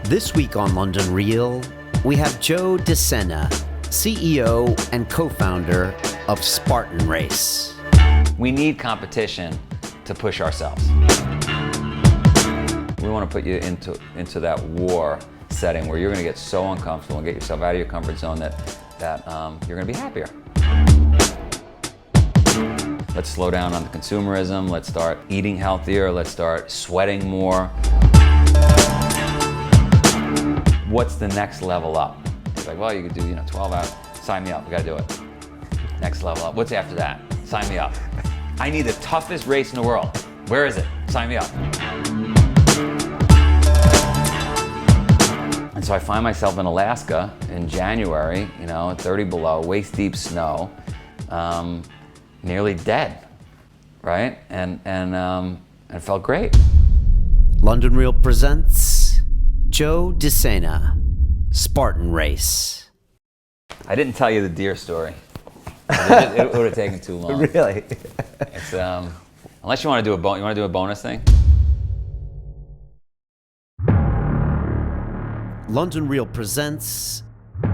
This week on London Real, we have Joe Sena, CEO and co-founder of Spartan Race. We need competition to push ourselves. We want to put you into that war setting where you're going to get so uncomfortable and get yourself out of your comfort zone that you're going to be happier. Let's slow down on the consumerism. Let's start eating healthier. Let's start sweating more. What's the next level up? It's like, well, you could do 12 hours. Sign me up. We got to do it. Next level up. What's after that? Sign me up. I need the toughest race in the world. Where is it? Sign me up. And so I find myself in Alaska in January, 30 below, waist deep snow, nearly dead, right? And it felt great. London Real presents Joe Sena, Spartan Race. I didn't tell you the deer story. It would have taken too long. Really? It's unless you want to do a bonus thing. London Real presents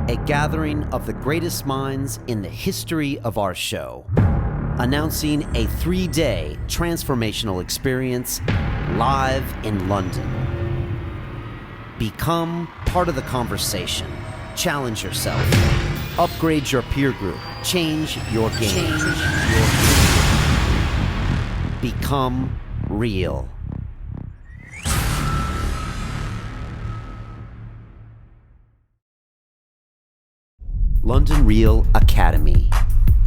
a gathering of the greatest minds in the history of our show, announcing a 3-day transformational experience live in London. Become part of the conversation. Challenge yourself. Upgrade your peer group. Change your game. Become real. London Real Academy.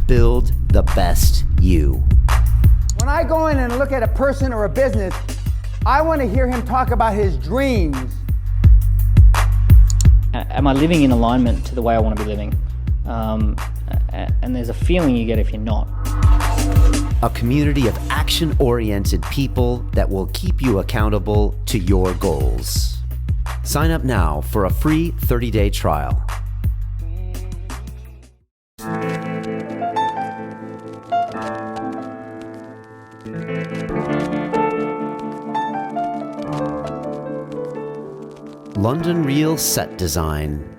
Build the best you. When I go in and look at a person or a business, I want to hear him talk about his dreams. Am I living in alignment to the way I want to be living? And there's a feeling you get if you're not. A community of action-oriented people that will keep you accountable to your goals. Sign up now for a free 30-day trial. London Real Set Design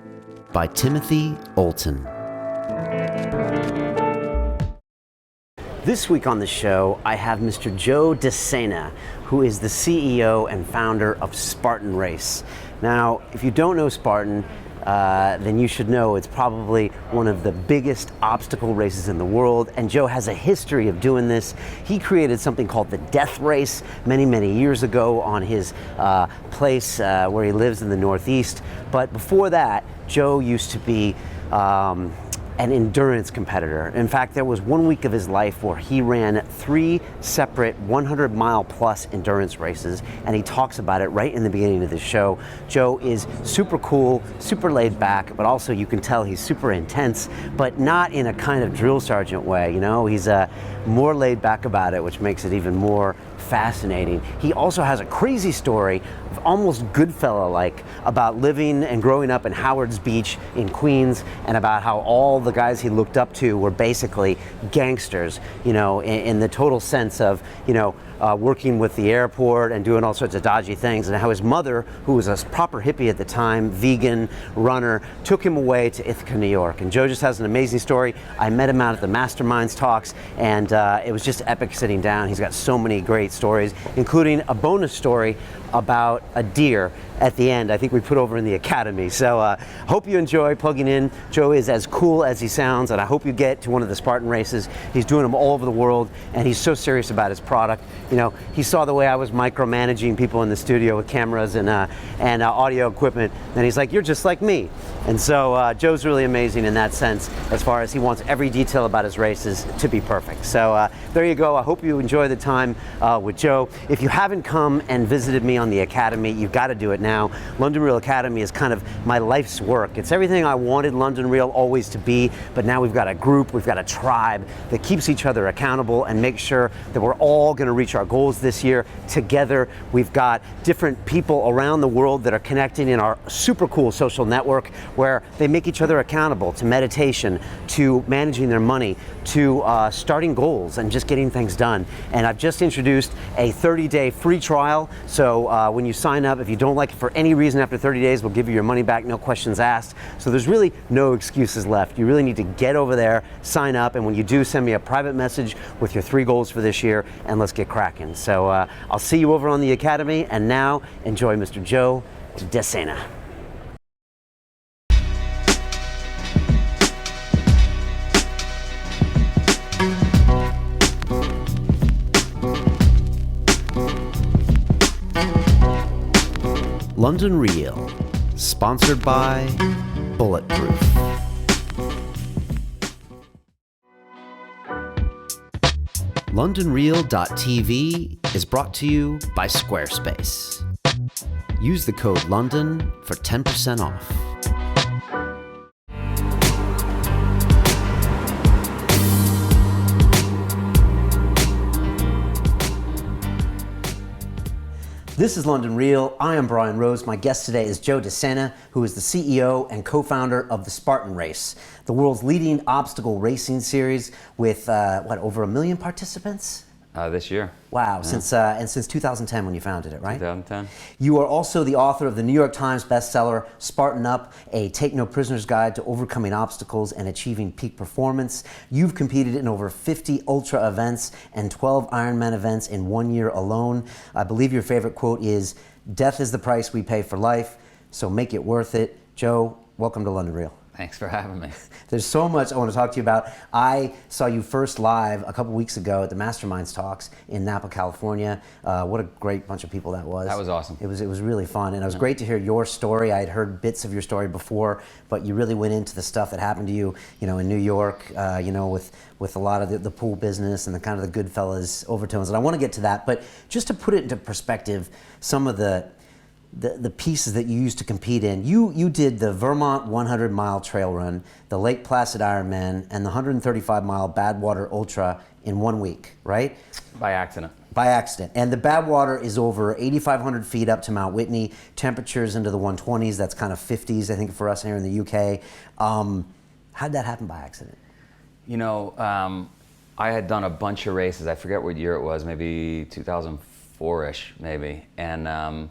by Timothy Olton. This week on the show, I have Mr. Joe Sena, who is the CEO and founder of Spartan Race. Now, if you don't know Spartan, then you should know it's probably one of the biggest obstacle races in the world, and Joe has a history of doing this. He created something called the Death Race many, many years ago on his place where he lives in the Northeast. But before that, Joe used to be an endurance competitor. In fact, there was 1 week of his life where he ran 3 separate 100-mile-plus endurance races, and he talks about it right in the beginning of the show. Joe is super cool, super laid back, but also you can tell he's super intense, but not in a kind of drill sergeant way, He's more laid back about it, which makes it even more fascinating. He also has a crazy story, almost Goodfella-like, about living and growing up in Howard's Beach in Queens, and about how all the guys he looked up to were basically gangsters, in the total sense of, working with the airport and doing all sorts of dodgy things, and how his mother, who was a proper hippie at the time, vegan, runner, took him away to Ithaca, New York. And Joe just has an amazing story. I met him out at the Masterminds talks, and it was just epic sitting down. He's got so many great stories, including a bonus story about a deer at the end, I think we put over in the Academy. So hope you enjoy plugging in. Joe is as cool as he sounds, and I hope you get to one of the Spartan races. He's doing them all over the world, and he's so serious about his product. He saw the way I was micromanaging people in the studio with cameras and audio equipment, and he's like, "You're just like me." And so Joe's really amazing in that sense, as far as he wants every detail about his races to be perfect. So there you go. I hope you enjoy the time with Joe. If you haven't come and visited me on the Academy, you've got to do it now. London Real Academy is kind of my life's work. It's everything I wanted London Real always to be, but now we've got a group, we've got a tribe that keeps each other accountable and makes sure that we're all going to reach reach our goals this year together. We've got different people around the world that are connecting in our super cool social network where they make each other accountable to meditation, to managing their money, to starting goals and just getting things done. And I've just introduced a 30-day free trial. So when you sign up, if you don't like it for any reason after 30 days, we'll give you your money back, no questions asked. So there's really no excuses left. You really need to get over there, sign up, and when you do, send me a private message with your 3 goals for this year, and let's get cracking. So I'll see you over on the Academy, and now enjoy Mr. Joe Sena. London Real, sponsored by Bulletproof. LondonReal.tv is brought to you by Squarespace. Use the code LONDON for 10% off. This is London Real. I am Brian Rose. My guest today is Joe Sena, who is the CEO and co-founder of the Spartan Race, the world's leading obstacle racing series with, over 1 million participants? This year. Wow, yeah. Since 2010 when you founded it, right? 2010. You are also the author of the New York Times bestseller, Spartan Up, a Take No Prisoners Guide to Overcoming Obstacles and Achieving Peak Performance. You've competed in over 50 ultra events and 12 Ironman events in 1 year alone. I believe your favorite quote is, "Death is the price we pay for life, so make it worth it." Joe, welcome to London Real. Thanks for having me. There's so much I want to talk to you about. I saw you first live a couple weeks ago at the Masterminds Talks in Napa, California. What a great bunch of people that was. That was awesome. It was really fun, and it was great to hear your story. I had heard bits of your story before, but you really went into the stuff that happened to you, in New York, with a lot of the pool business and the kind of the Goodfellas overtones. And I want to get to that, but just to put it into perspective, some of the pieces that you used to compete in. You did the Vermont 100-mile trail run, the Lake Placid Ironman, and the 135-mile Badwater Ultra in 1 week, right? By accident. By accident. And the Badwater is over 8,500 feet up to Mount Whitney, temperatures into the 120s, that's kind of 50s, I think, for us here in the UK. How'd that happen by accident? I had done a bunch of races. I forget what year it was, maybe 2004-ish, maybe. And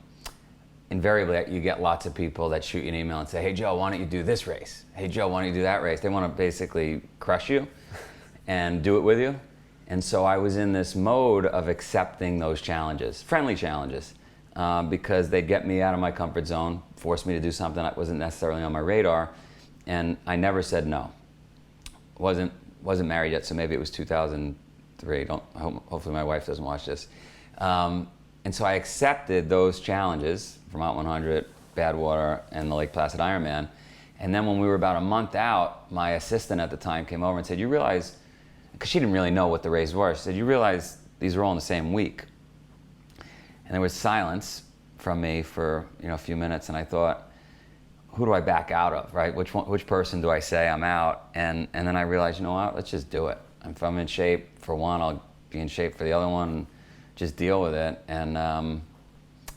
invariably, you get lots of people that shoot you an email and say, "Hey Joe, why don't you do this race? Hey Joe, why don't you do that race?" They want to basically crush you and do it with you. And so I was in this mode of accepting those challenges, friendly challenges, because they get me out of my comfort zone, force me to do something that wasn't necessarily on my radar, and I never said no. Wasn't married yet, so maybe it was 2003. Hopefully my wife doesn't watch this. And so I accepted those challenges, Vermont 100, Badwater, and the Lake Placid Ironman. And then when we were about a month out, my assistant at the time came over and said, "You realize," because she didn't really know what the race was, she said, "You realize these are all in the same week?" And there was silence from me for a few minutes, and I thought, who do I back out of, right? Which person do I say I'm out? And then I realized, you know what, let's just do it. If I'm in shape for one, I'll be in shape for the other one. Just deal with it, and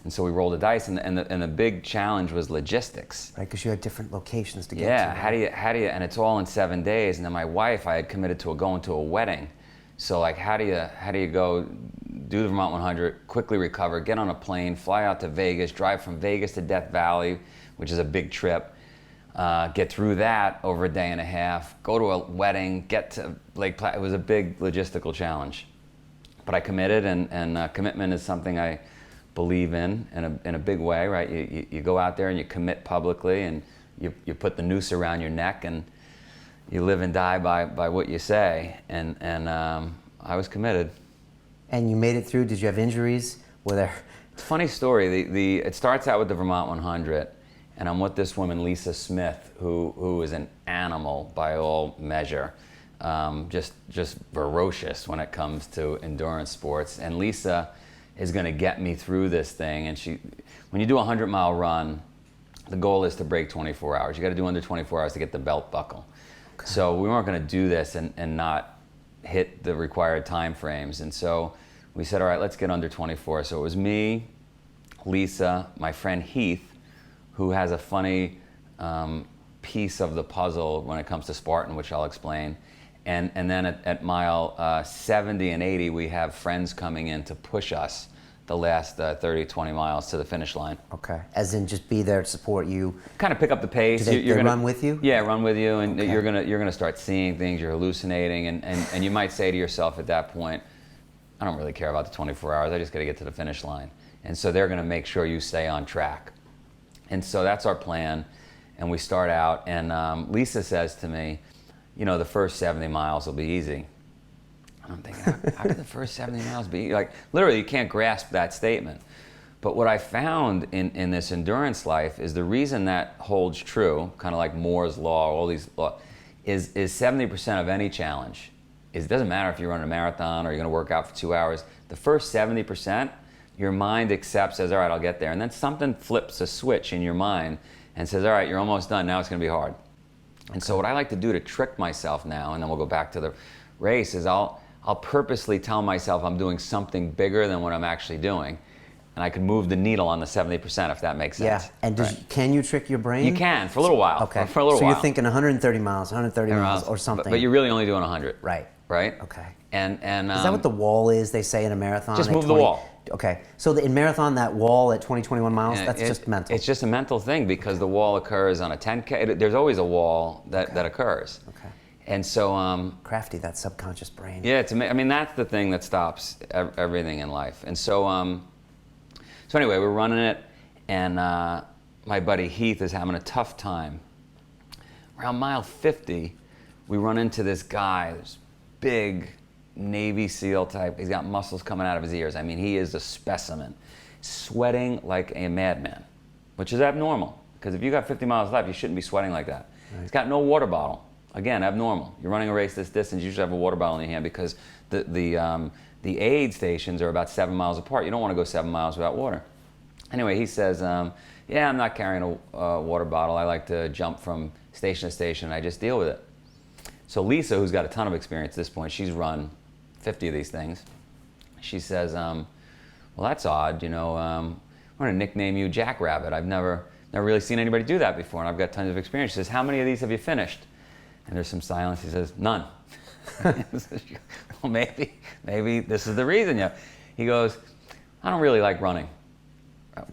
so we rolled the dice, and the big challenge was logistics. Right, because you had different locations to get to. Yeah, how do you, and it's all in 7 days, and then my wife, I had committed to going to a wedding, so like how do you go do the Vermont 100, quickly recover, get on a plane, fly out to Vegas, drive from Vegas to Death Valley, which is a big trip, get through that over a day and a half, go to a wedding, get to Lake Placid. It was a big logistical challenge. But I committed, and commitment is something I believe in a big way, right? You go out there and you commit publicly, and you put the noose around your neck, and you live and die by what you say. And I was committed. And you made it through. Did you have injuries? Were there? Funny story. It starts out with the Vermont 100, and I'm with this woman, Lisa Smith, who is an animal by all measure. Just ferocious when it comes to endurance sports. And Lisa is going to get me through this thing. And when you do a 100-mile run, the goal is to break 24 hours. You got to do under 24 hours to get the belt buckle. Okay. So we weren't going to do this and not hit the required time frames. And so We said, all right, let's get under 24. So it was me, Lisa, my friend Heath, who has a funny piece of the puzzle when it comes to Spartan, which I'll explain. And then at mile 70 and 80, we have friends coming in to push us the last 30, 20 miles to the finish line. Okay. As in just be there to support you. Kind of pick up the pace. Do they run with you? Yeah, run with you, and Okay. you're gonna start seeing things. You're hallucinating, and you might say to yourself at that point, I don't really care about the 24 hours. I just got to get to the finish line. And so they're gonna make sure you stay on track. And so that's our plan. And we start out, and Lisa says to me, you know, the first 70 miles will be easy. And I'm thinking, how could the first 70 miles be? Like, literally, you can't grasp that statement. But what I found in this endurance life is the reason that holds true, kind of like Moore's Law, all these laws, is 70% of any challenge. It doesn't matter if you run a marathon or you're going to work out for 2 hours. The first 70%, your mind accepts as, all right, I'll get there. And then something flips a switch in your mind and says, all right, you're almost done. Now it's going to be hard. And so what I like to do to trick myself now, and then we'll go back to the race, is I'll purposely tell myself I'm doing something bigger than what I'm actually doing. And I can move the needle on the 70%, if that makes sense. Yeah, and can you trick your brain? You can, for a little while. Okay. For a little while. So you're thinking 130 miles, 130 miles, or something. But you're really only doing 100. Right. Right? Okay. And is that what the wall is, they say in a marathon? Just at move the wall. Okay. So in marathon, that wall at 20, 21 miles, that's just mental. It's just a mental thing because the wall occurs on a 10K. There's always a wall that occurs. Okay. And so... crafty, that subconscious brain. Yeah, I mean, that's the thing that stops everything in life. And so... So anyway, we're running it, and my buddy Heath is having a tough time. Around mile 50, we run into this guy, this big Navy SEAL type. He's got muscles coming out of his ears. I mean, he is a specimen. Sweating like a madman, which is abnormal, because if you got 50 miles left, you shouldn't be sweating like that. Right. He's got no water bottle. Again, abnormal. You're running a race this distance, you should have a water bottle in your hand, because the aid stations are about 7 miles apart. You don't want to go 7 miles without water. Anyway, he says, yeah, I'm not carrying a water bottle. I like to jump from station to station, and I just deal with it. So Lisa, who's got a ton of experience at this point, she's run 50 of these things. She says, well, that's odd. You know, I'm going to nickname you Jackrabbit. I've never really seen anybody do that before, and I've got tons of experience. She says, how many of these have you finished? And there's some silence. He says, none. Well, maybe this is the reason. Yeah. He goes, I don't really like running.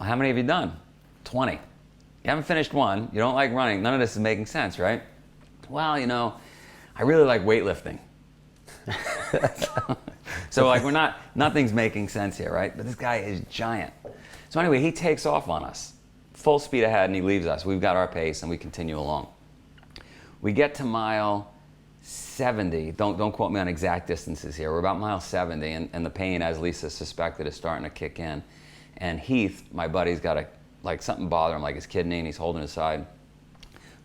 How many have you done? 20. You haven't finished one. You don't like running. None of this is making sense, right? Well, you know, I really like weightlifting. So like nothing's making sense here, right? But this guy is giant. So anyway, he takes off on us, full speed ahead, and he leaves us. We've got our pace, and we continue along. We get to mile 70. Don't quote me on exact distances here. We're about mile 70, and the pain, as Lisa suspected, is starting to kick in. And Heath, my buddy's got something bother him, like his kidney, and he's holding his side.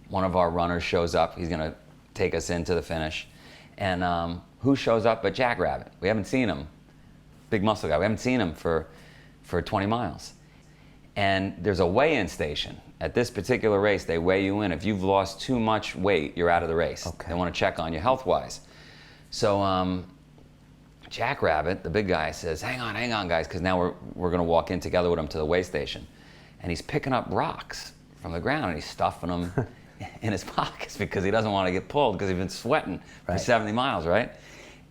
One of our runners shows up. He's going to take us into the finish. And who shows up but Jackrabbit? We haven't seen him. Big muscle guy. We haven't seen him for 20 miles. And there's a weigh-in station. At this particular race, they weigh you in. If you've lost too much weight, you're out of the race. Okay. They want to check on you health-wise. So Jackrabbit, the big guy, says, hang on, guys, because now we're going to walk in together with him to the weigh station. And he's picking up rocks from the ground, and he's stuffing them in his pockets because he doesn't want to get pulled because he's been sweating for 70 miles, right?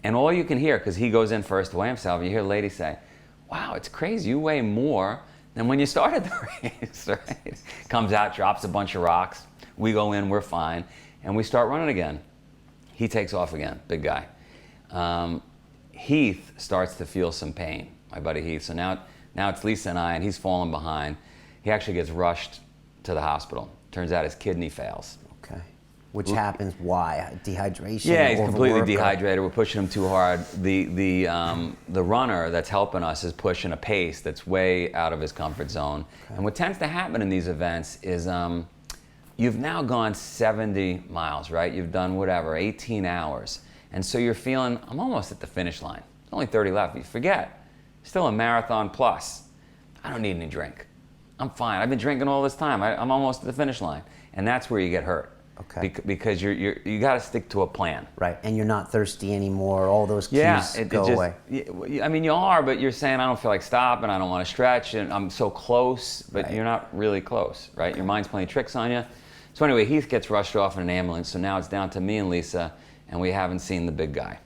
And all you can hear, because he goes in first to weigh himself, you hear the lady say, wow, it's crazy, you weigh more than when you started the race, right? Comes out, drops a bunch of rocks. We go in, we're fine, and we start running again. He takes off again, big guy. Heath starts to feel some pain, my buddy Heath. So now it's Lisa and I, and he's falling behind. He actually gets rushed to the hospital. Turns out his kidney fails. Okay. Which happens, why? Dehydration? Yeah, he's completely dehydrated. We're pushing him too hard. The runner that's helping us is pushing a pace that's way out of his comfort zone. Okay. And what tends to happen in these events is you've now gone 70 miles, right? You've done whatever, 18 hours. And so you're feeling, I'm almost at the finish line. There's only 30 left. You forget, still a marathon plus. I don't need any drink. I'm fine. I've been drinking all this time. I'm almost at the finish line. And that's where you get hurt. Okay. Because you got to stick to a plan. Right, and you're not thirsty anymore. All those cues go away. I mean, you are, but you're saying I don't feel like stopping. I don't want to stretch, and I'm so close, but Right. you're not really close, right? Your mind's playing tricks on you. So anyway, Heath gets rushed off in an ambulance. So now it's down to me and Lisa, and we haven't seen the big guy.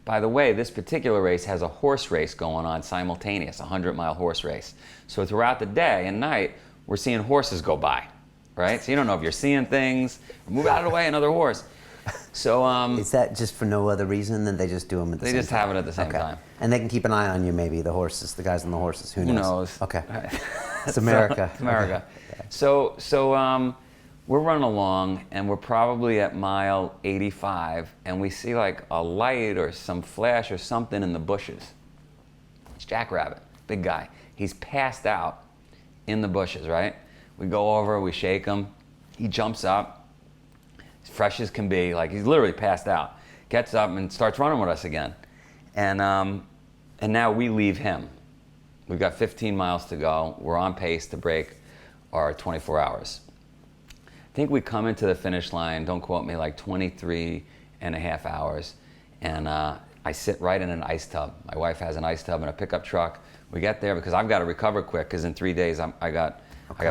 By the way, this particular race has a horse race going on simultaneous, a 100-mile horse race. So throughout the day and night, we're seeing horses go by, right? So you don't know if you're seeing things. Move out of the way, another horse. So Is that just for no other reason than they just do them at the same time? they just have it at the same Okay. time. And they can keep an eye on you, maybe, the horses, the guys on the horses. Who knows? Who knows? Okay. It's America. It's America. Okay. So we're running along, and we're probably at mile 85, and we see like a light or some flash or something in the bushes. It's Jackrabbit, big guy. He's passed out in the bushes, right? We go over, we shake him. He jumps up, as fresh as can be, like he's literally passed out. Gets up and starts running with us again. And now we leave him. We've got 15 miles to go. We're on pace to break our 24 hours. I think we come into the finish line, don't quote me, like 23 and a half hours. And I sit right in an ice tub. My wife has an ice tub and a pickup truck. We get there because I've got to recover quick because in 3 days I got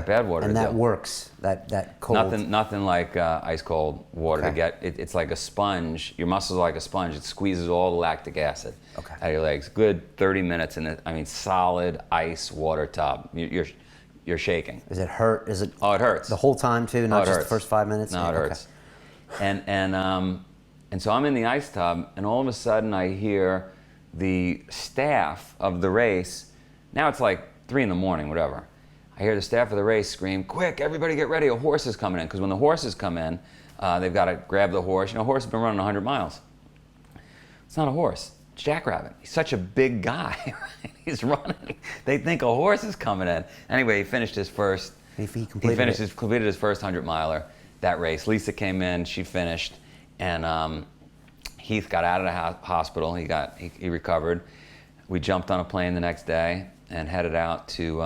bad water And to that do. works, that cold. Nothing like ice cold water to Okay. get. It's like a sponge. Your muscles are like a sponge. It squeezes all the lactic acid Okay. out of your legs. Good 30 minutes in it. I mean, solid ice water tub. You're shaking. Does it hurt? Is it? Oh, it hurts. The whole time too, Oh, not it just hurts. the first 5 minutes? No, it Okay. hurts. And so I'm in the ice tub, and all of a sudden I hear the staff of the race. Now it's like 3 in the morning, whatever. I hear the staff of the race scream, "Quick, everybody get ready, a horse is coming in." Because when the horses come in, they've got to grab the horse. You know, a horse has been running 100 miles. It's not a horse, it's Jackrabbit. He's such a big guy, right? He's running. They think a horse is coming in. Anyway, he finished his first. He completed it. Completed his first 100-miler that race. Lisa came in, she finished, and Heath got out of the hospital. He recovered. We jumped on a plane the next day and headed out to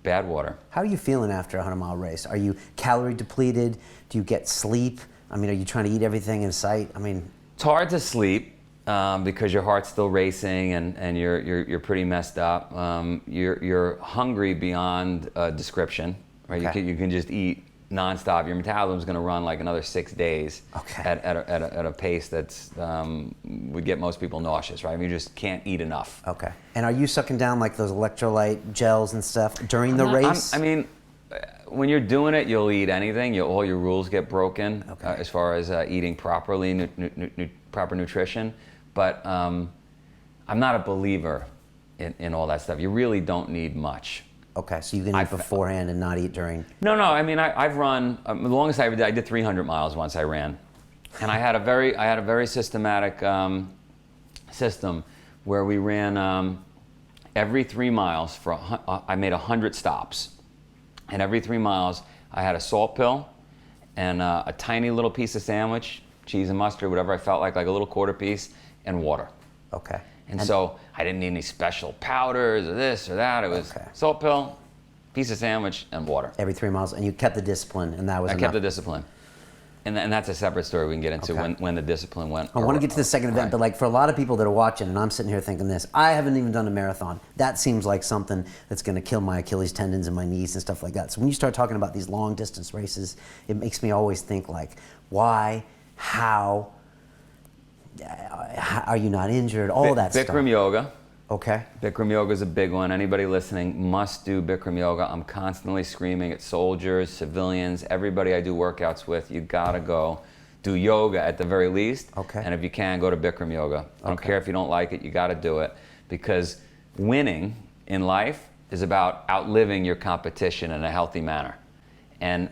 Badwater. How are you feeling after a 100-mile race? Are you calorie depleted? Do you get sleep? I mean, are you trying to eat everything in sight? I mean, It's hard to sleep because your heart's still racing and you're pretty messed up. You're hungry beyond description, right? Okay. You can just eat nonstop. Your metabolism's going to run like another 6 days Okay. at a pace that's would get most people nauseous, right? I mean, you just can't eat enough. okay. And are you sucking down like those electrolyte gels and stuff during the race? I mean, when you're doing it, you'll eat anything. All your rules get broken Okay. as far as eating properly, proper nutrition. But I'm not a believer in all that stuff. You really don't need much. Okay, so you can eat beforehand and not eat during. No. I mean, I've run the longest I ever did. I did 300 miles once. I ran, and I had a very systematic system where we ran every 3 miles for I made 100 stops, and every 3 miles I had a salt pill and a tiny little piece of sandwich, cheese and mustard, whatever I felt like a little quarter piece, and water. Okay. And so I didn't need any special powders or this or that. It was Okay. salt pill, piece of sandwich, and water. Every 3 miles, and you kept the discipline, and that was I enough. kept the discipline. And that's a separate story we can get into Okay. when the discipline went. I want to get to the second event, but like for a lot of people that are watching, and I'm sitting here thinking this, I haven't even done a marathon. That seems like something that's going to kill my Achilles tendons and my knees and stuff like that. So when you start talking about these long distance races, it makes me always think like, why, how are you not injured? All of that Bikram stuff. yoga. Okay. Bikram yoga is a big one. Anybody listening must do Bikram yoga. I'm constantly screaming at soldiers, civilians, everybody I do workouts with. You gotta go do yoga at the very least. Okay. And if you can, go to Bikram yoga. I don't care if you don't like it. You gotta do it because winning in life is about outliving your competition in a healthy manner. And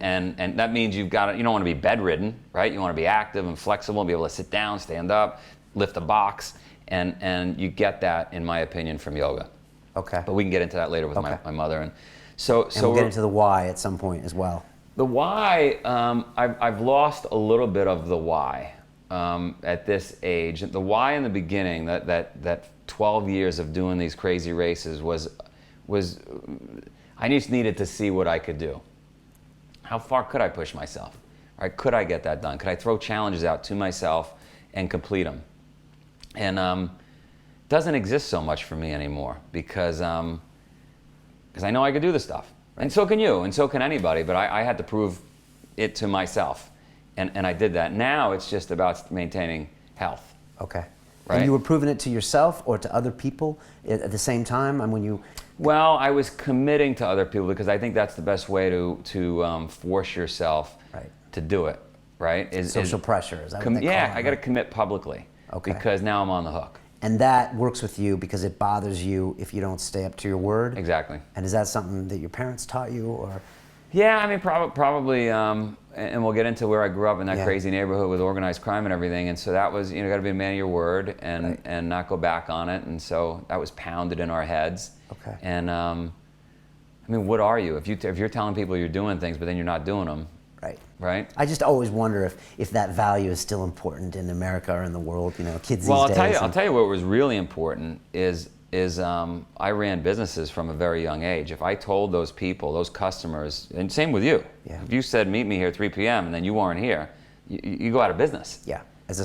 that means you don't want to be bedridden, right? You want to be active and flexible, be able to sit down, stand up, lift a box, and you get that, in my opinion, from yoga. Okay. But we can get into that later with Okay. my mother. And so we'll get into the why at some point as well. the why, I've lost a little bit of the why at this age. The why in the beginning, that 12 years of doing these crazy races was I just needed to see what I could do. How far could I push myself, Right? Could I get that done? Could I throw challenges out to myself and complete them? And doesn't exist so much for me anymore because I know I could do this stuff. Right. And so can you, and so can anybody, but I had to prove it to myself. And I did that. Now it's just about maintaining health. Okay. Right? And you were proving it to yourself or to other people at the same time? And when you... Well, I was committing to other people because I think that's the best way to force yourself to do it, right? Social pressure, is that what they yeah, call it? I got to commit publicly because now I'm on the hook. And that works with you because it bothers you if you don't stay up to your word? Exactly. And is that something that your parents taught you, or...? Yeah, I mean, probably, and we'll get into where I grew up in that crazy neighborhood with organized crime and everything, and so that was, got to be a man of your word and not go back on it, and so that was pounded in our heads. Okay. And I mean, what are you? If you're telling people you're doing things, but then you're not doing them. Right. Right? I just always wonder if that value is still important in America or in the world, kids well, these days. I'll tell you what was really important is I ran businesses from a very young age. If I told those people, those customers, and same with you, if you said meet me here at 3 p.m. and then you weren't here, you go out of business. Yeah. As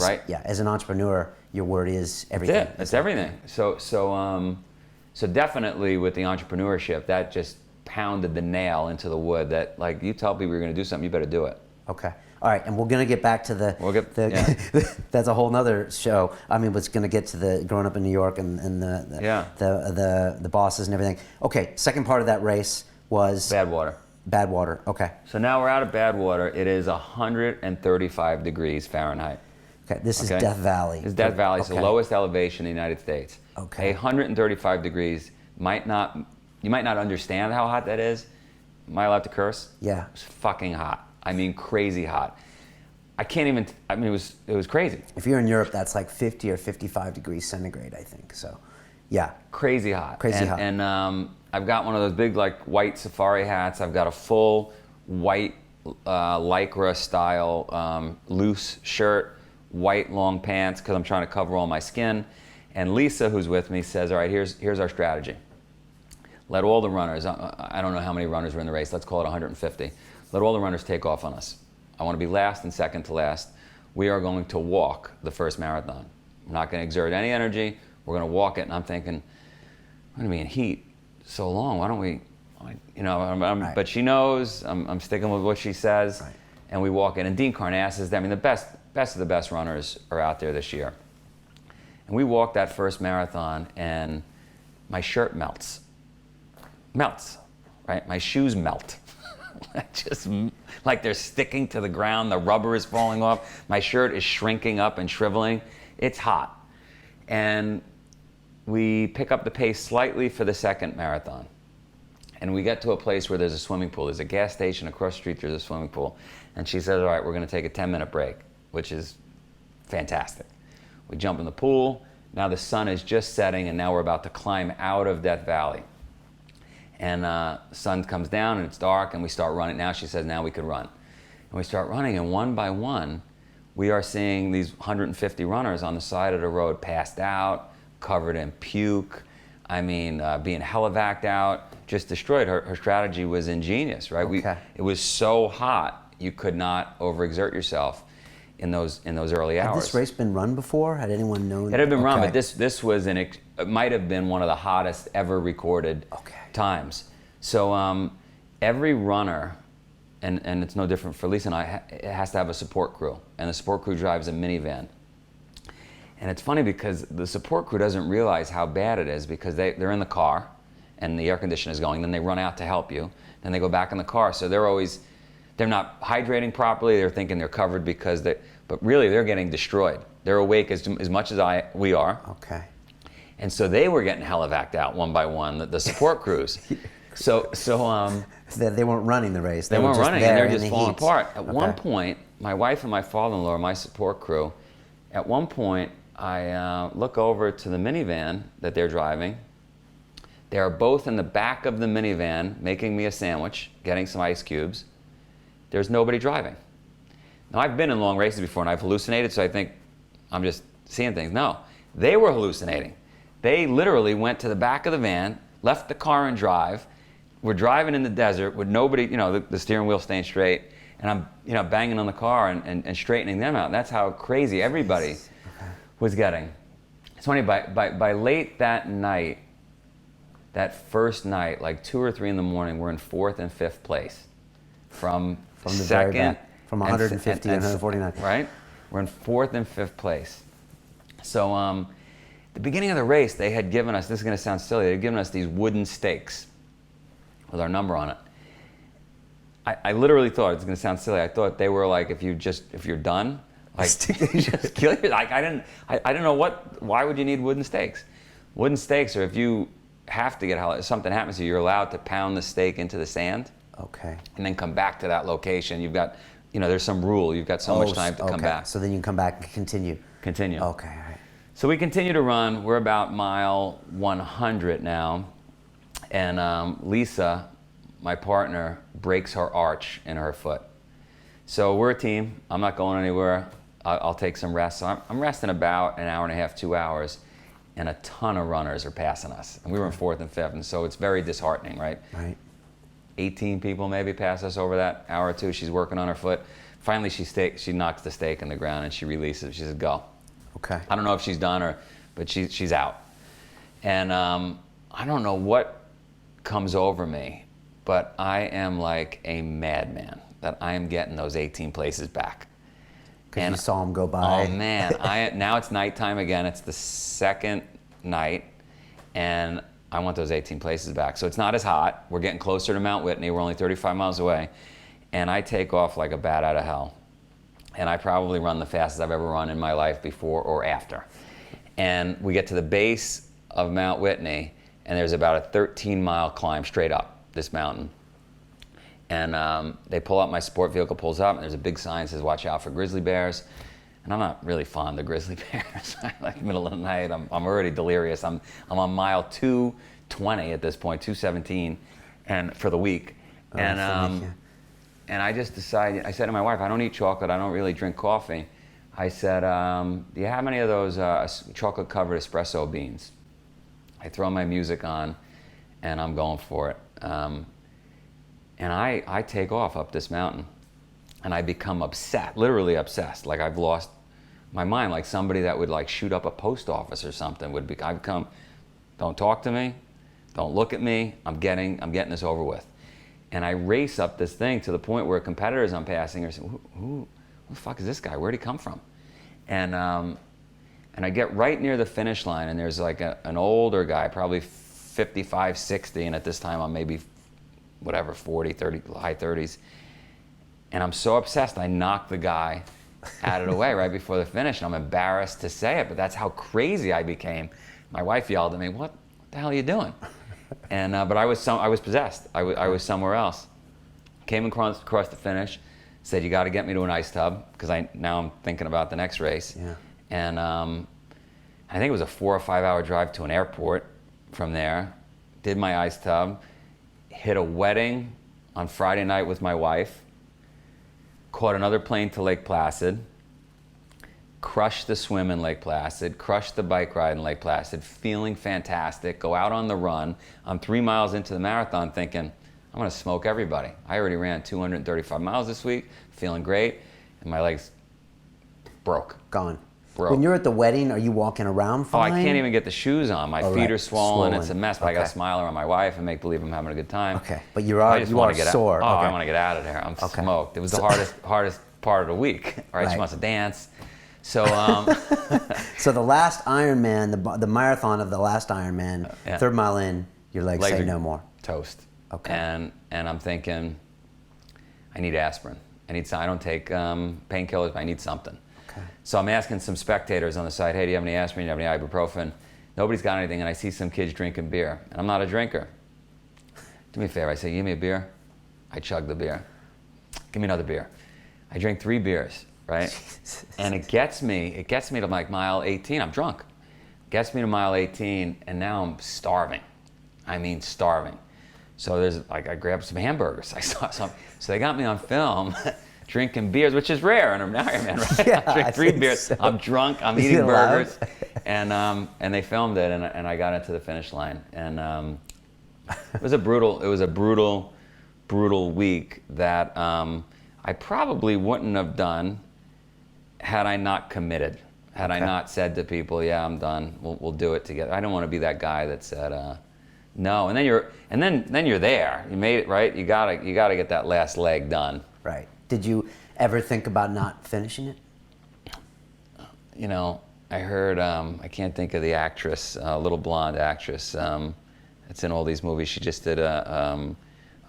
an entrepreneur, your word is everything. That's it. It's everything. So definitely with the entrepreneurship, that just pounded the nail into the wood that, like, you tell people you're going to do something, you better do it. Okay. All right, and we're going to get back to that's a whole nother show. I mean, it's going to get to the growing up in New York and the bosses and everything. Okay, second part of that race was... Badwater. Badwater, okay. So now we're out of Badwater. It is 135 degrees Fahrenheit. Okay, this is Death Valley. This is Death Valley. It's the lowest elevation in the United States. Okay. 135 degrees you might not understand how hot that is. Am I allowed to curse? Yeah. It was fucking hot. I mean, crazy hot. It was crazy. If you're in Europe, that's like 50 or 55 degrees centigrade, I think. So, yeah. Crazy hot. Crazy hot. And I've got one of those big, like, white safari hats. I've got a full white Lycra style loose shirt, white long pants, because I'm trying to cover all my skin. And Lisa, who's with me, says, all right, here's our strategy. Let all the runners, I don't know how many runners were in the race, let's call it 150. Let all the runners take off on us. I want to be last and second to last. We are going to walk the first marathon. I'm not going to exert any energy. We're going to walk it. And I'm thinking, we're going to be in heat so long. Why don't we, Right. But she knows. I'm sticking with what she says. Right. And we walk in. And Dean Karnassus, the best of the best runners are out there this year. And we walk that first marathon, and my shirt melts, right? My shoes melt. Just like they're sticking to the ground, the rubber is falling off, my shirt is shrinking up and shriveling. It's hot. And we pick up the pace slightly for the second marathon. And we get to a place where there's a swimming pool. There's a gas station across the street, there's a swimming pool. And she says, all right, we're gonna take a 10-minute break, which is fantastic. We jump in the pool, now the sun is just setting, and now we're about to climb out of Death Valley. And the sun comes down and it's dark and we start running. Now she says, now we could run. And we start running, and one by one, we are seeing these 150 runners on the side of the road passed out, covered in puke, being helivac'd out, just destroyed. Her strategy was ingenious, right? Okay. It was so hot, you could not overexert yourself in those early hours. Had this race been run before? Had anyone known? It had been run, but this was it might have been one of the hottest ever recorded times. So every runner, and it's no different for Lisa and I, it has to have a support crew, and the support crew drives a minivan. And it's funny because the support crew doesn't realize how bad it is, because they're in the car and the air conditioner is going, then they run out to help you, then they go back in the car. So they're not hydrating properly, they're thinking they're covered but really they're getting destroyed. They're awake as much as we are. Okay. And so they were getting helivac'd out one by one, the support crews. So they weren't running the race. They weren't running, and they're just falling heat. apart. At one point, my wife and my father-in-law, my support crew, at one point, I look over to the minivan that they're driving. They are both in the back of the minivan making me a sandwich, getting some ice cubes. There's nobody driving. Now, I've been in long races before and I've hallucinated, so I think I'm just seeing things. No, they were hallucinating. They literally went to the back of the van, left the car and drive. We're driving in the desert with nobody, the steering wheel staying straight, And I'm, you know, banging on the car and straightening them out. And that's how crazy everybody was getting. It's funny, by late that night, that first night, like 2 or 3 in the morning, we're in 4th and 5th place. From the very back, from 150 and 149. Right? We're in 4th and 5th place. So the beginning of the race, they had given us, this is gonna sound silly, they had given us these wooden stakes with our number on it. I literally thought, it's gonna sound silly, I thought they were like, if you're done, like, just kill you. Like, I didn't know why would you need wooden stakes? Wooden stakes are if you have to if something happens to you, you're allowed to pound the stake into the sand. Okay. And then come back to that location. You've got, you know, there's some rule. You've got so much time to come back. So then you can come back and continue. Continue. Okay, all right. So we continue to run. We're about mile 100 now. And Lisa, my partner, breaks her arch in her foot. So we're a team. I'm not going anywhere. I'll take some rest. So I'm resting about an hour and a half, 2 hours. And a ton of runners are passing us. And we were in 4th and 5th, and so it's very disheartening, right? Right. 18 people maybe pass us over that hour or two. She's working on her foot. Finally, she knocks the stake in the ground and she releases. She says, go. Okay. I don't know if she's done but she's out. And I don't know what comes over me, but I am like a madman that I am getting those 18 places back. Because you saw them go by. Oh man, now it's nighttime again. It's the second night, and I want those 18 places back. So it's not as hot. We're getting closer to Mount Whitney. We're only 35 miles away, and I take off like a bat out of hell. And I probably run the fastest I've ever run in my life before or after. And we get to the base of Mount Whitney, and there's about a 13-mile climb straight up this mountain. And they pull up, my sport vehicle pulls up, and there's a big sign that says, watch out for grizzly bears. And I'm not really fond of grizzly bears. Like middle of the night, I'm already delirious. I'm on mile 220 at this point, 217, and for the week. And I just decided, I said to my wife, I don't eat chocolate, I don't really drink coffee. I said, do you have any of those chocolate-covered espresso beans? I throw my music on, and I'm going for it. And I take off up this mountain, and I become obsessed, literally obsessed. Like I've lost my mind, like somebody that would like shoot up a post office or something would be. I've become, don't talk to me, don't look at me. I'm getting this over with. And I race up this thing to the point where competitors I'm passing are saying, who the fuck is this guy? Where'd he come from? And I get right near the finish line, and there's like an older guy, probably 55, 60, and at this time I'm maybe whatever, 40, 30, high 30s. And I'm so obsessed, I knock the guy out of the way right before the finish. And I'm embarrassed to say it, but that's how crazy I became. My wife yelled at me, what the hell are you doing? And but I was possessed. I was somewhere else. Came across the finish, said, you got to get me to an ice tub, because now I'm thinking about the next race. Yeah. And I think it was a 4 or 5 hour drive to an airport from there. Did my ice tub, hit a wedding on Friday night with my wife, caught another plane to Lake Placid, crushed the swim in Lake Placid, crushed the bike ride in Lake Placid, feeling fantastic, go out on the run. I'm 3 miles into the marathon thinking, I'm gonna smoke everybody. I already ran 235 miles this week, feeling great, and my legs broke. Gone. Broke. When you're at the wedding, are you walking around fine? Oh, I can't even get the shoes on. My feet are swollen. It's a mess, but I got Okay. to smile around my wife and make believe I'm having a good time. Okay, but I just you wanna are get sore. Out. Oh, Okay. I want to get out of there. I'm Okay. smoked. It was the hardest part of the week. All right, she Right. wants to dance. So, So the last Ironman, the marathon of the last Ironman, Yeah. 3rd mile in, your legs say are no more. toast. Okay. And I'm thinking, I need aspirin. I don't take painkillers, but I need something. Okay. So I'm asking some spectators on the side, hey, do you have any aspirin? Do you have any ibuprofen? Nobody's got anything, and I see some kids drinking beer, and I'm not a drinker. Do me a favor, I say, give me a beer. I chug the beer. Give me another beer. I drink 3 beers, right? Jesus. And it gets me to like mile 18. I'm drunk. Gets me to mile 18, and now I'm starving. I mean, starving. So I grabbed some hamburgers. I saw some. So they got me on film drinking beers, which is rare in an Ironman, right? Yeah, I drink 3 beers. so. I'm drunk. I'm Is eating it allowed? burgers, and they filmed it, and I got into the finish line, and it was a brutal week that I I probably wouldn't have done had I not committed. Had I not said to people, yeah, I'm done, we'll do it together. I don't want to be that guy that said, no. And then you're there. You made it, right? You gotta get that last leg done. Right. Did you ever think about not finishing it? You know, I heard, I can't think of the actress, little blonde actress. It's in all these movies. She just did a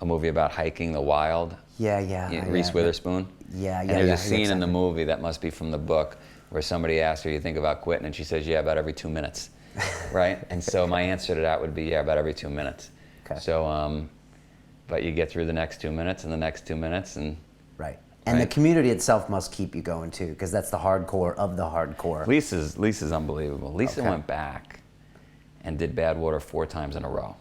movie about hiking the wild. Yeah. Reese Witherspoon. Yeah. And there's a scene in the movie that must be from the book where somebody asked her, you think about quitting? And she says, yeah, about every 2 minutes, right? And so my answer to that would be, yeah, about every 2 minutes. Okay. So, but you get through the next 2 minutes and the next 2 minutes and... Right. And the community itself must keep you going too, because that's the hardcore of the hardcore. Lisa's unbelievable. Lisa went back and did Badwater 4 times in a row.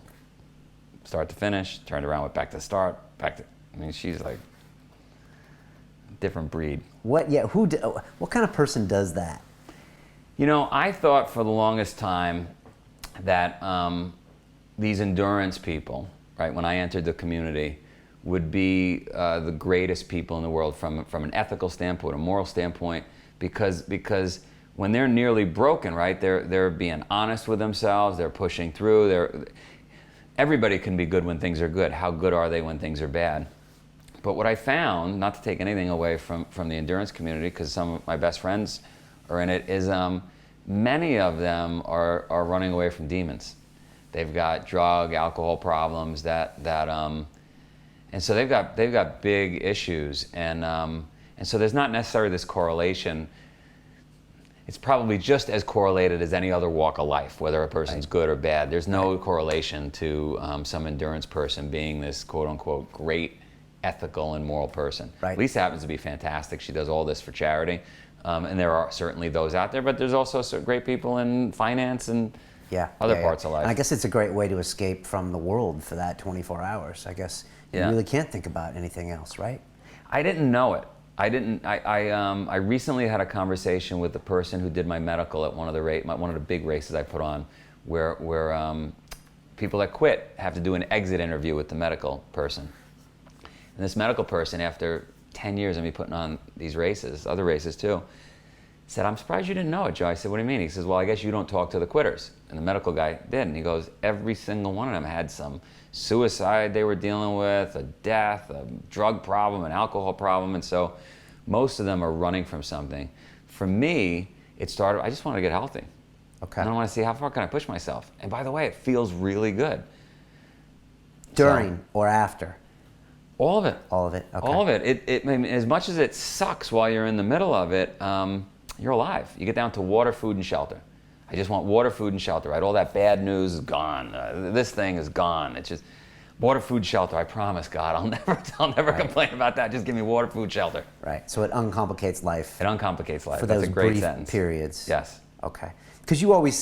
Start to finish, turned around, went back to start, back to... I mean, she's like a different breed. What kind of person does that? You know, I thought for the longest time that these endurance people, right, when I entered the community, would be the greatest people in the world from an ethical standpoint, a moral standpoint, because when they're nearly broken, right, they're being honest with themselves, they're pushing through, everybody can be good when things are good. How good are they when things are bad? But what I found, not to take anything away from the endurance community, because some of my best friends are in it, is many of them are running away from demons. They've got drug, alcohol problems and so they've got big issues, and so there's not necessarily this correlation. It's probably just as correlated as any other walk of life, whether a person's good or bad. There's no correlation to some endurance person being this quote-unquote great ethical and moral person. Right. Lisa happens to be fantastic. She does all this for charity, and there are certainly those out there, but there's also great people in finance and other parts of life. And I guess it's a great way to escape from the world for that 24 hours. I guess you really can't think about anything else, right? I didn't know it. I recently had a conversation with the person who did my medical at one of the big races I put on, where people that quit have to do an exit interview with the medical person. And this medical person, after 10 years of me putting on these races, other races too, said, I'm surprised you didn't know it, Joe. I said, what do you mean? He says, well, I guess you don't talk to the quitters. And the medical guy did. And he goes, every single one of them had some suicide they were dealing with, a death, a drug problem, an alcohol problem. And so most of them are running from something. For me, it started, I just wanted to get healthy. Okay. And I want to see how far can I push myself. And by the way, it feels really good. During or after? All of it. All of it. Okay. All of it. I mean, as much as it sucks while you're in the middle of it, you're alive. You get down to water, food, and shelter. I just want water, food, and shelter, right? All that bad news is gone. This thing is gone. It's just water, food, shelter. I promise, God, I'll never complain about that. Just give me water, food, shelter. Right. So it uncomplicates life. It uncomplicates life. For That's those a great brief sentence. periods. Yes. Okay. Because you would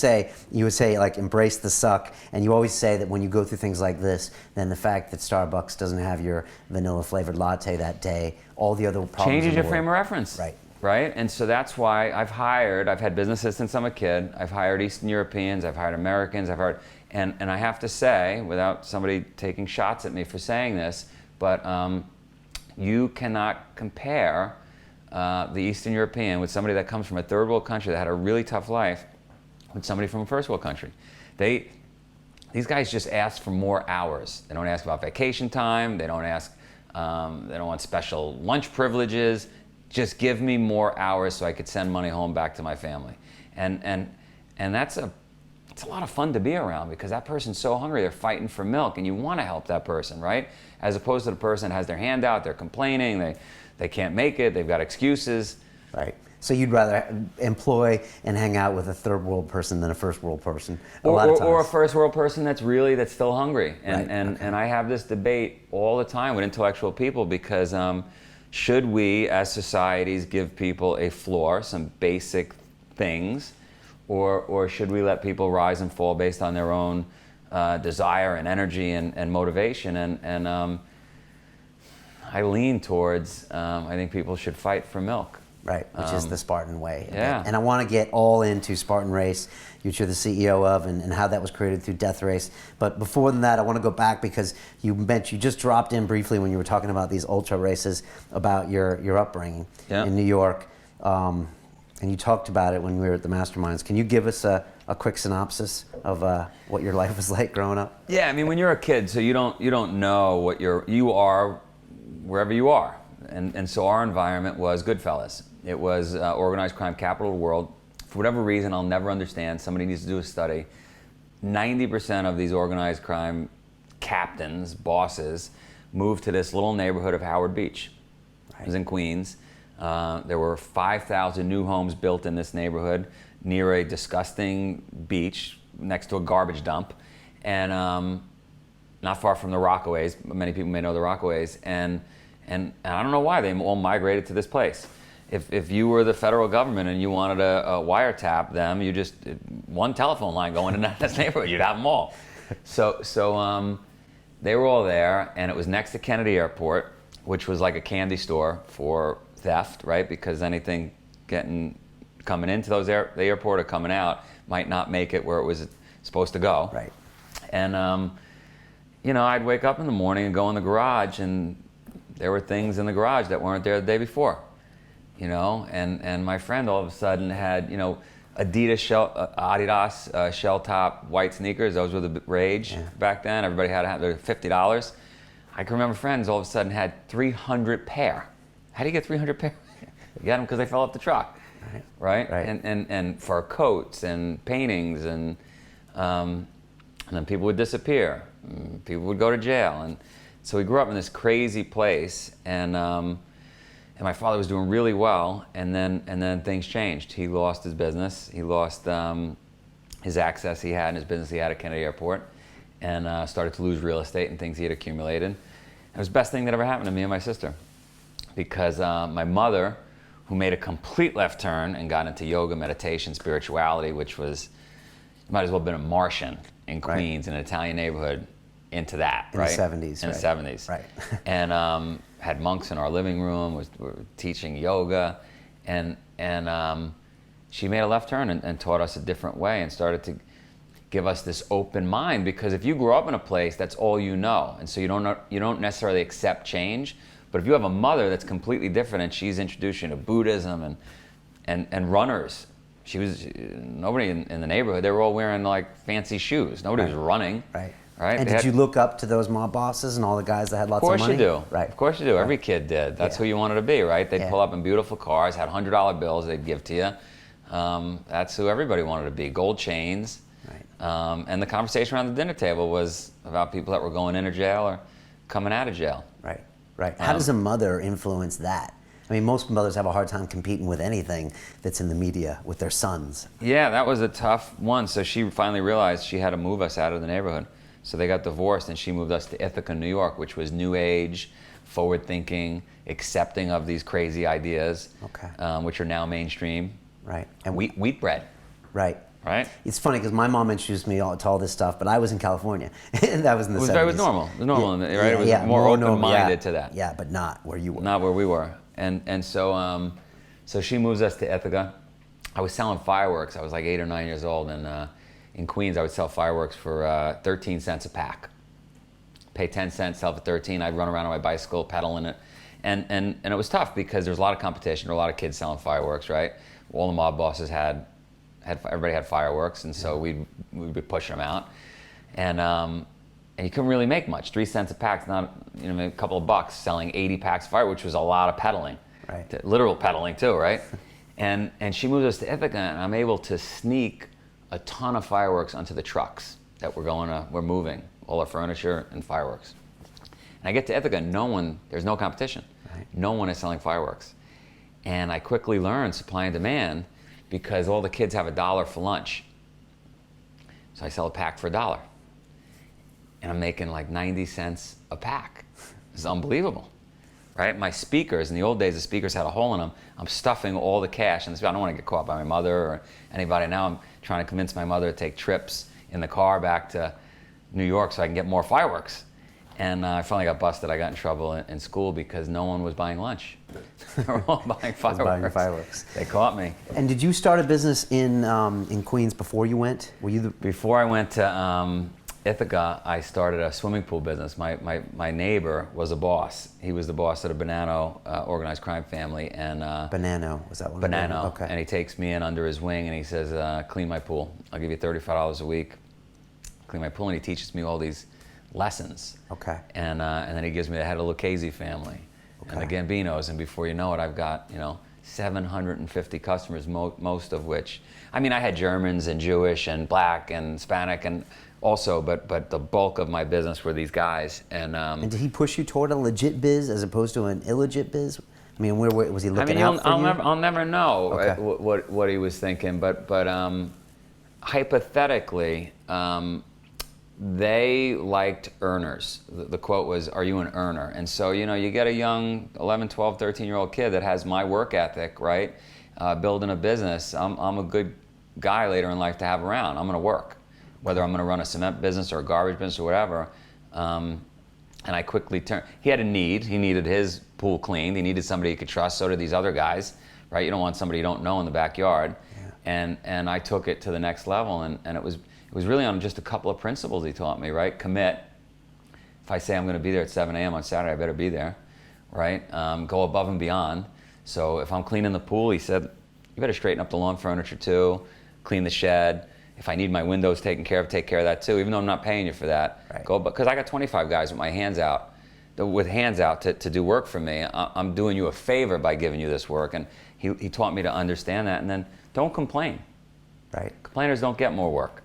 say like embrace the suck, and you always say that when you go through things like this, then the fact that Starbucks doesn't have your vanilla flavored latte that day, all the other problems changes your frame of reference. Right. Right? And so that's why I've had business assistants since I'm a kid. I've hired Eastern Europeans, I've hired Americans, and I have to say, without somebody taking shots at me for saying this, but you cannot compare the Eastern European with somebody that comes from a third world country that had a really tough life with somebody from a first world country. These guys just ask for more hours. They don't ask about vacation time. They don't ask. They don't want special lunch privileges. Just give me more hours so I could send money home back to my family. And it's a lot of fun to be around, because that person's so hungry. They're fighting for milk, and you want to help that person, right? As opposed to the person that has their hand out. They're complaining. They can't make it. They've got excuses. Right. So you'd rather employ and hang out with a third world person than a first world person or a first world person that's still hungry. And I have this debate all the time with intellectual people, because should we as societies give people a floor, some basic things, or should we let people rise and fall based on their own desire and energy and motivation? And I lean towards, I think people should fight for milk. Right, which is the Spartan way. Yeah. And I want to get all into Spartan Race, which you're the CEO of, and how that was created through Death Race. But before that, I want to go back because you just dropped in briefly when you were talking about these ultra races, about your upbringing in New York. And you talked about it when we were at the Masterminds. Can you give us a quick synopsis of what your life was like growing up? Yeah, I mean, when you're a kid, so you don't know what you are wherever you are. And so our environment was Goodfellas. It was organized crime capital of the world. For whatever reason, I'll never understand. Somebody needs to do a study. 90% of these organized crime captains, bosses, moved to this little neighborhood of Howard Beach. It was in Queens. There were 5,000 new homes built in this neighborhood near a disgusting beach next to a garbage dump, and not far from the Rockaways. Many people may know the Rockaways, and I don't know why they all migrated to this place. If you were the federal government and you wanted to wiretap them, you just one telephone line going in this neighborhood, you'd have them all. So they were all there, and it was next to Kennedy Airport, which was like a candy store for theft, right? Because anything coming into the airport or coming out might not make it where it was supposed to go. Right. And I'd wake up in the morning and go in the garage, and there were things in the garage that weren't there the day before. And my friend all of a sudden had, Adidas shell top white sneakers. Those were the rage back then. Everybody had to have, they were $50. I can remember friends all of a sudden had 300 pair. How do you get 300 pair? You got them because they fell off the truck, right? And fur coats and paintings, and then people would disappear. People would go to jail, and so we grew up in this crazy place, and my father was doing really well, and then things changed. He lost his business. He lost his access he had in his business he had at Kennedy Airport, and started to lose real estate and things he had accumulated. It was the best thing that ever happened to me and my sister, because my mother, who made a complete left turn and got into yoga, meditation, spirituality, which was, you might as well have been a Martian in Queens, in an Italian neighborhood, into that, in right? the 70s. In the 70s. Right. And had monks in our living room, were teaching yoga, and she made a left turn and taught us a different way, and started to give us this open mind, because if you grow up in a place, that's all you know, and so you don't necessarily accept change. But if you have a mother that's completely different, and she's introduced you to Buddhism and runners, nobody in the neighborhood, they were all wearing like fancy shoes. Nobody was running. Right. And did you look up to those mob bosses and all the guys that had lots of money? Of course you do. Right. Of course you do. Every kid did. That's who you wanted to be, right? They'd pull up in beautiful cars, had $100 bills they'd give to you. That's who everybody wanted to be. Gold chains. Right. And the conversation around the dinner table was about people that were going into jail or coming out of jail. Right. How does a mother influence that? I mean, most mothers have a hard time competing with anything that's in the media with their sons. Yeah, that was a tough one. So she finally realized she had to move us out of the neighborhood. So they got divorced, and she moved us to Ithaca, New York, which was new age, forward-thinking, accepting of these crazy ideas, which are now mainstream. Right. And wheat bread. Right. It's funny because my mom introduced me to all this stuff, but I was in California, and that was in the 70s. It was normal. It was normal, right? It was more open-minded to that. Yeah, but not where you were. Not where we were. And so she moves us to Ithaca. I was selling fireworks. I was like 8 or 9 years old, and in Queens, I would sell fireworks for 13 cents a pack. Pay 10 cents, sell for 13. I'd run around on my bicycle, pedaling it. And it was tough because there's a lot of competition. There were a lot of kids selling fireworks, right? All the mob bosses everybody had fireworks, and so we'd be pushing them out. And you couldn't really make much. 3 cents a pack, not a couple of bucks selling 80 packs of fireworks, which was a lot of pedaling. Right. Literal pedaling too, right? and she moves us to Ithaca, and I'm able to sneak a ton of fireworks onto the trucks that we're moving, all our furniture and fireworks. And I get to Ithaca, there's no competition. Right. No one is selling fireworks. And I quickly learned supply and demand, because all the kids have $1 for lunch. So I sell a pack for $1. And I'm making like 90 cents a pack. It's unbelievable, right? My speakers, in the old days, the speakers had a hole in them. I'm stuffing all the cash. And I don't want to get caught by my mother or anybody. Now I'm trying to convince my mother to take trips in the car back to New York so I can get more fireworks. And I finally got busted. I got in trouble in school because no one was buying lunch. They were all buying fireworks. They caught me. And did you start a business in Queens before you went? Were you Before I went to Ithaca, I started a swimming pool business. My neighbor was a boss. He was the boss at a Bonanno organized crime family. And Bonanno, was that one? Bonanno. Okay. And he takes me in under his wing and he says, clean my pool. I'll give you $35 a week. Clean my pool. And he teaches me all these lessons. Okay. And then he gives me the head of the Lucchese family and the Gambinos, and before you know it, I've got 750 customers, most of which, I mean, I had Germans and Jewish and Black and Hispanic and also, but the bulk of my business were these guys. And did he push you toward a legit biz as opposed to an illegit biz? I mean, where was he looking out for you? I'll never know Okay. what he was thinking, but hypothetically. They liked earners. The quote was, "Are you an earner?" And so, you get a young 11, 12, 13-year-old kid that has my work ethic, right? Building a business. I'm a good guy later in life to have around. I'm going to work, whether I'm going to run a cement business or a garbage business or whatever. And I quickly turned. He had a need. He needed his pool cleaned. He needed somebody he could trust. So did these other guys, right? You don't want somebody you don't know in the backyard. Yeah. And I took it to the next level, and it was really on just a couple of principles he taught me, right? Commit. If I say I'm going to be there at 7 a.m. on Saturday, I better be there, right? Go above and beyond. So if I'm cleaning the pool, he said, you better straighten up the lawn furniture too, clean the shed. If I need my windows taken care of, take care of that too, even though I'm not paying you for that. Right. Go, because I got 25 guys with my hands out, to do work for me. I'm doing you a favor by giving you this work. And he taught me to understand that. And then don't complain. Right. Complainers don't get more work.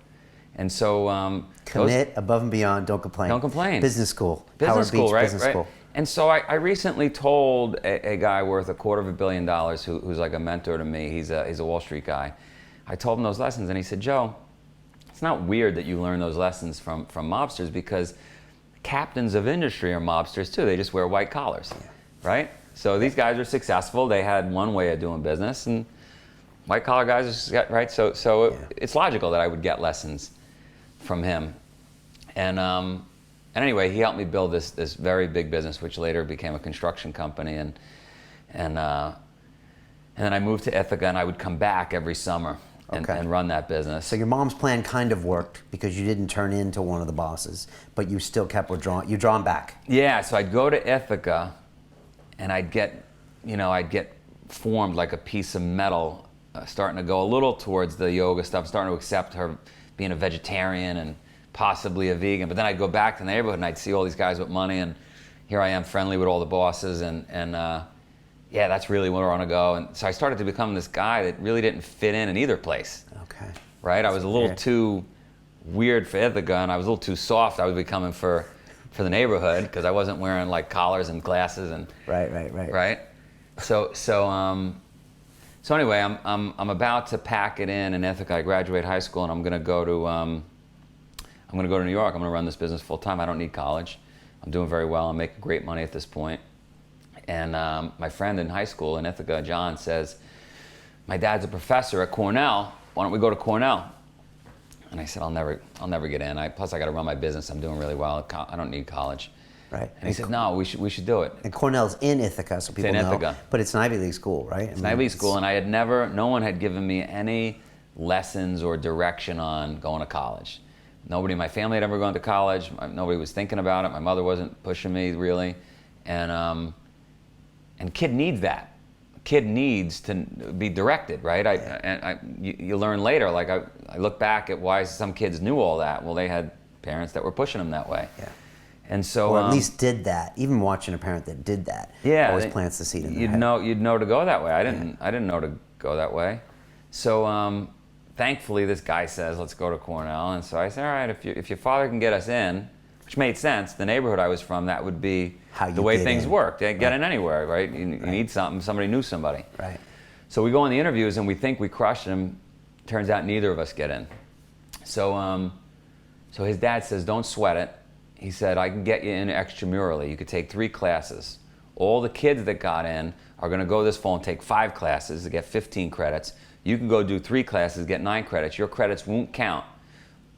And so commit, above and beyond, don't complain. Don't complain. Business school. Business Howard school, Beach right? Business Right. School. And so I recently told a guy worth $250 million who's like a mentor to me. He's a Wall Street guy. I told him those lessons, and he said, Joe, it's not weird that you learn those lessons from mobsters, because captains of industry are mobsters too. They just wear white collars, right? So these guys are successful. They had one way of doing business, and white collar guys are right. So it's logical that I would get lessons from him. And anyway, he helped me build this very big business, which later became a construction company. And then I moved to Ithaca, and I would come back every summer and run that business. So your mom's plan kind of worked because you didn't turn into one of the bosses, but you still kept drawn back. Yeah, so I'd go to Ithaca, and I'd get formed like a piece of metal, starting to go a little towards the yoga stuff, starting to accept her being a vegetarian and possibly a vegan. But then I'd go back to the neighborhood, and I'd see all these guys with money, and here I am friendly with all the bosses, and yeah, that's really where I want to go. And so I started to become this guy that really didn't fit in either place. Okay. Right? I was a little too weird for Ithaca, and I was a little too soft. I was becoming for the neighborhood, because I wasn't wearing like collars and glasses and right. So anyway, I'm about to pack it in Ithaca. I graduate high school, and I'm going to go to New York. I'm going to run this business full time. I don't need college. I'm doing very well. I'm making great money at this point. And my friend in high school in Ithaca, John, says, my dad's a professor at Cornell. Why don't we go to Cornell? And I said, I'll never get in. Plus I got to run my business. I'm doing really well. I don't need college. Right. And he said, no, we should do it. And Cornell's in Ithaca, so people know. Ithaca. But it's an Ivy League school, right? It's an Ivy League school, and no one had given me any lessons or direction on going to college. Nobody in my family had ever gone to college. Nobody was thinking about it. My mother wasn't pushing me really. And kid needs that. Kid needs to be directed, right? You learn later, like I look back at why some kids knew all that. Well, they had parents that were pushing them that way. Yeah. And so, or at least did that. Even watching a parent that did that always plants the seed in their head. You'd know to go that way. I didn't know to go that way. So thankfully, this guy says, let's go to Cornell. And so I said, all right, if your father can get us in, which made sense. The neighborhood I was from, that would be the way things worked. They get in anywhere, right? You need something. Somebody knew somebody. Right. So we go in the interviews, and we think we crushed them. Turns out neither of us get in. So his dad says, don't sweat it. He said, I can get you in extramurally. You could take 3 classes. All the kids that got in are going to go this fall and take 5 classes to get 15 credits. You can go do 3 classes, get 9 credits. Your credits won't count.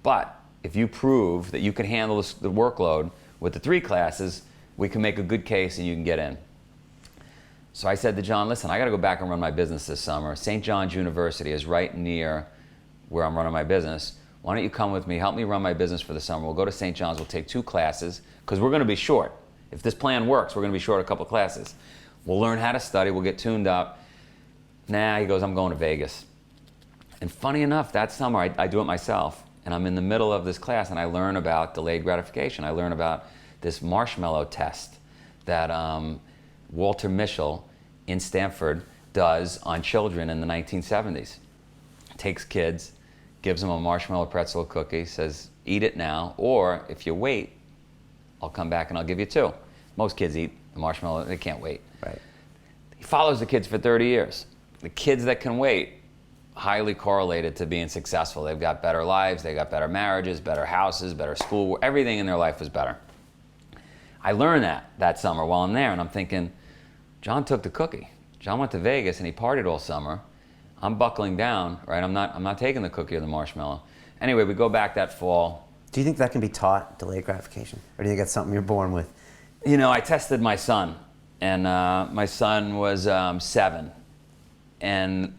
But if you prove that you can handle the workload, with the 3 classes, we can make a good case and you can get in. So I said to John, listen, I got to go back and run my business this summer. St. John's University is right near where I'm running my business. Why don't you come with me, help me run my business for the summer. We'll go to St. John's, we'll take 2 classes, because we're going to be short. If this plan works, we're going to be short a couple classes. We'll learn how to study, we'll get tuned up. Nah, he goes, I'm going to Vegas. And funny enough, that summer I do it myself, and I'm in the middle of this class and I learn about delayed gratification. I learn about this marshmallow test that Walter Mischel in Stanford does on children in the 1970s. Takes kids, gives them a marshmallow pretzel cookie, says, eat it now, or if you wait, I'll come back and I'll give you 2. Most kids eat the marshmallow, they can't wait. Right. He follows the kids for 30 years. The kids that can wait, highly correlated to being successful. They've got better lives, they've got better marriages, better houses, better school, everything in their life was better. I learned that summer while I'm there, and I'm thinking, John took the cookie. John went to Vegas and he partied all summer. I'm buckling down, right? I'm not taking the cookie or the marshmallow. Anyway, we go back that fall. Do you think that can be taught, delayed gratification? Or do you think that's something you're born with? You know, I tested my son, and my son was 7. And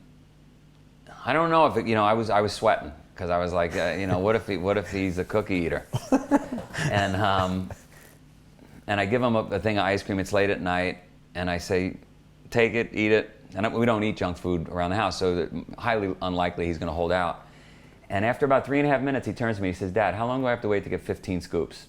I don't know if it, I was sweating, because I was like, what if he's a cookie eater? And I give him a thing of ice cream. It's late at night, and I say, take it, eat it. And we don't eat junk food around the house, so highly unlikely he's going to hold out. And after about 3.5 minutes, he turns to me, he says, Dad, how long do I have to wait to get 15 scoops?